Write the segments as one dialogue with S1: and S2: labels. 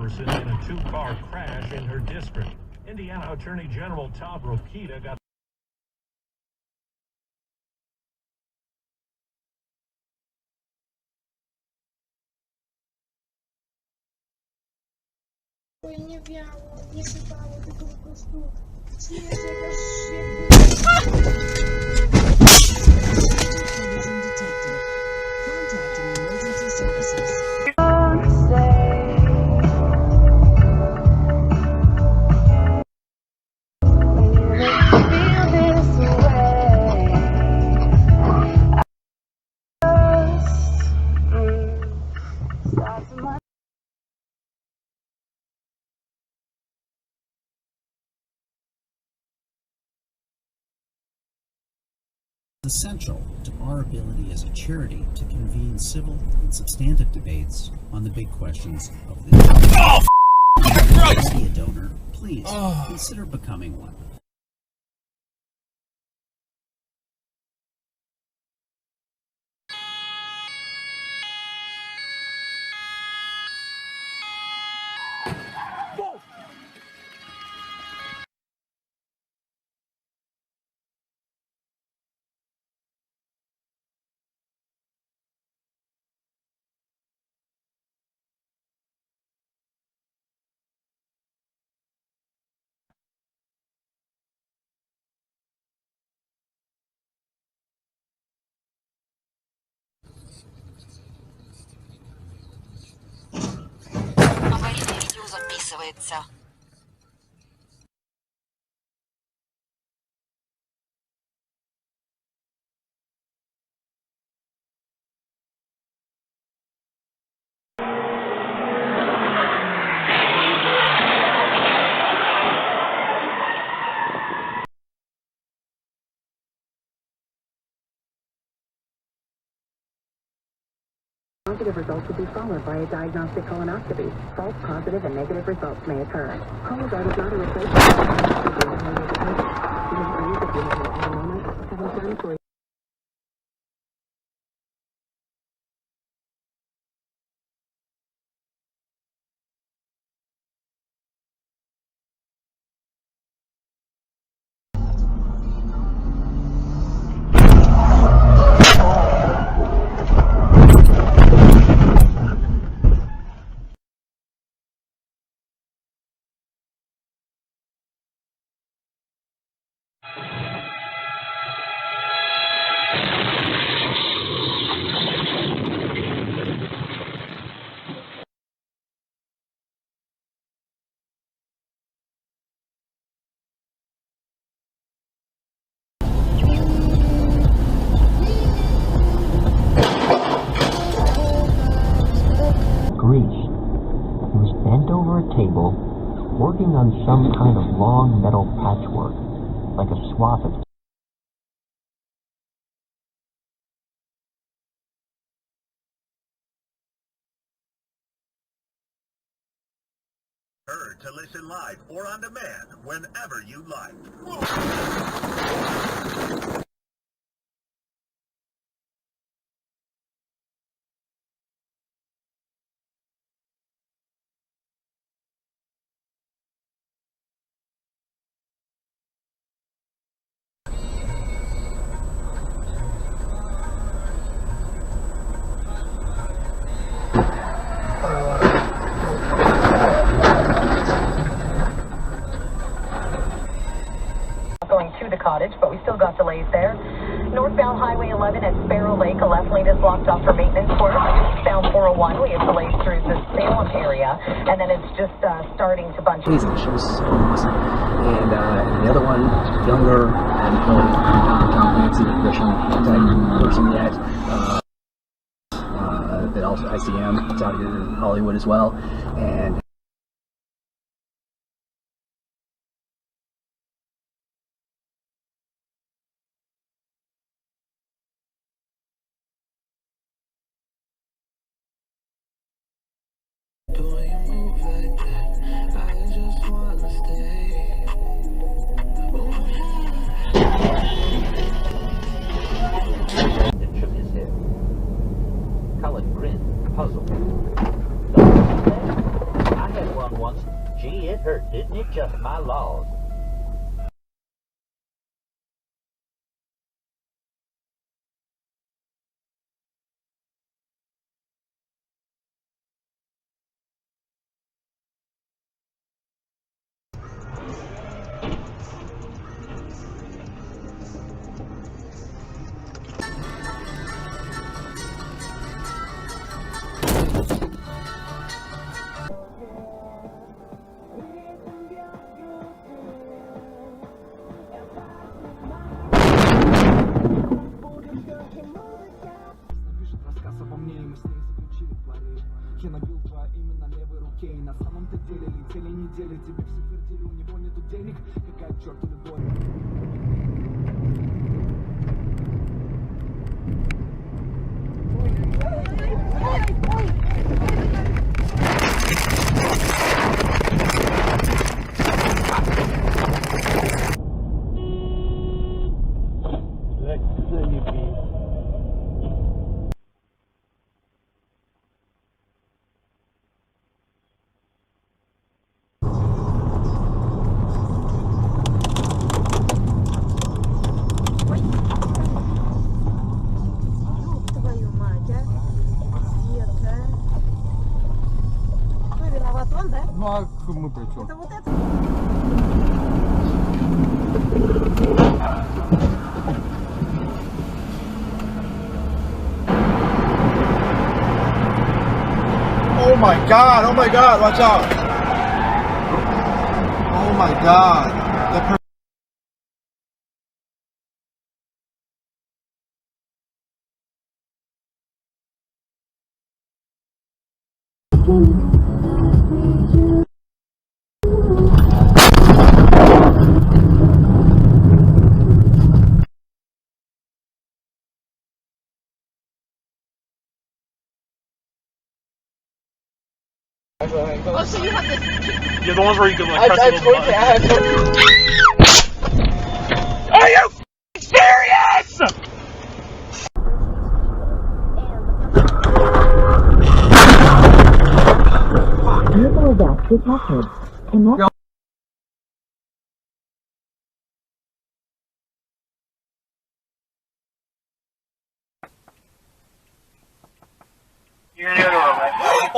S1: person in a two-car crash in her district. Indiana Attorney General Todd Rokita got
S2: nie wiało, nie sypało, tylko po prostu śnieżek
S3: essential to our ability as a charity to convene civil and substantive debates on the big questions of the day. To be a donor, please consider becoming one.
S4: Записывается.
S5: Positive results will be followed by a diagnostic colonoscopy. False positive and negative results may occur. Cologuard is not a replacement for colonoscopy. He was bent over a table, working on some kind of long metal patchwork, like a swath of
S6: Heard to listen live or on demand whenever you like.
S5: Going to the cottage, but we still got delays there. Northbound Highway 11 at Sparrow Lake, a left lane is blocked off for maintenance work. Eastbound 401, we have delays through the Salem area, and then it's just starting to bunch.
S3: Amazing. She was awesome. And the other one, younger, and really Tom Clancy Christian type person yet. That also ICM, it's out here in Hollywood as well. And
S7: shook his head. Cullen grinned, puzzled.
S4: one. Gee, it hurt, didn't it? Just my laws.
S7: Я набил твое имя на левой руке, и на самом-то деле летели недели. Тебе все твердили, у него нету денег. Какая к черту любовь?
S2: Твою мать, а? Нет, а? Кто виноват, он, да?
S7: Ну а мы при чем?
S2: Это вот это?
S8: Oh my god, watch out! Oh my god.
S2: Oh, so you have this.
S9: Yeah, the ones where you can like press
S8: I
S9: a little
S8: told you I had
S9: Are you serious?
S5: Vehicle gas detected. Connect.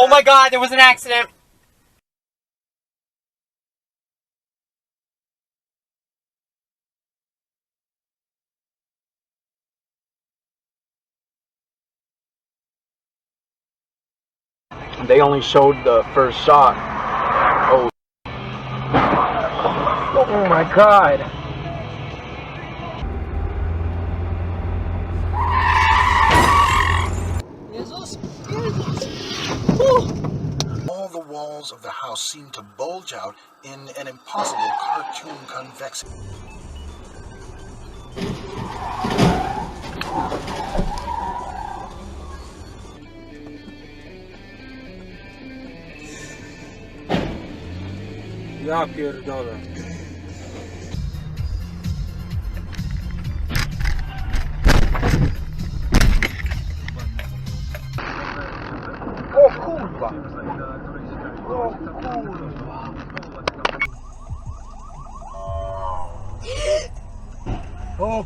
S10: Oh my god, there was an accident!
S8: They only showed the first shot. Oh. Oh my god.
S6: All the walls of the house seemed to bulge out in an impossible cartoon convexity.
S7: Ja pierdolę.
S8: O kurwa. O kurwa. O.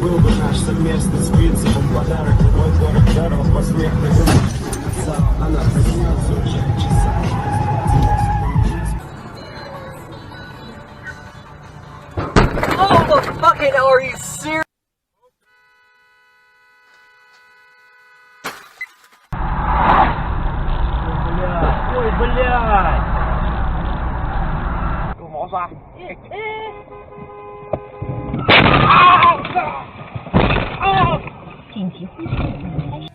S11: Был бы наш совместный с принципом подарок. Мой город жаром посмертный. Она заснется уже часа.
S10: Oh, the fucking hell, are you serious?
S9: Ой, блядь!
S5: 紧急呼吸开始。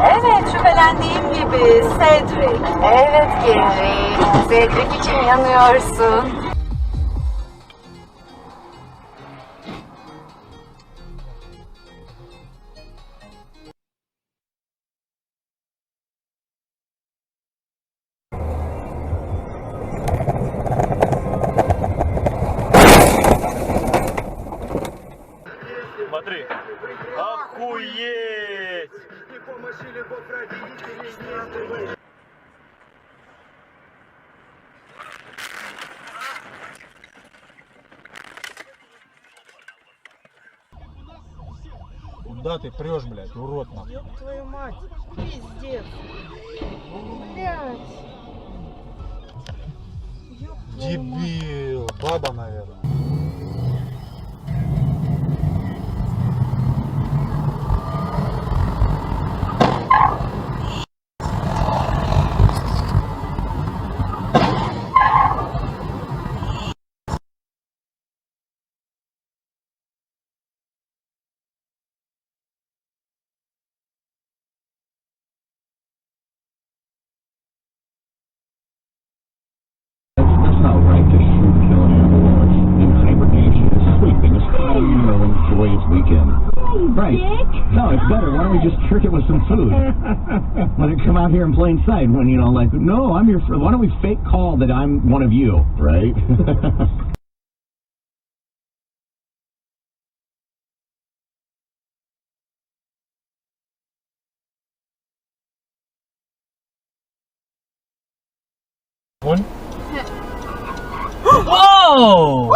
S5: Evet, şüphelendiğim gibi Cedric. Evet Gary, Cedric için yanıyorsun.
S9: Смотри. Охуеть!
S11: Куда ты прешь, блядь, урод нахуй?
S2: Ёб твою мать. Пиздец. Блядь. Ёб твою мать.
S11: Дебил, баба, наверное.
S12: It's not right to shoot, kill an animal in hibernation. It's sleeping. It's fine, you know, enjoy its weekend. Right. No, it's better. Why don't we just trick it with some food? Let it come out here in plain sight when, you know, like, no, I'm your friend. Why don't we fake call that I'm one of you, right?
S9: One. Whoa!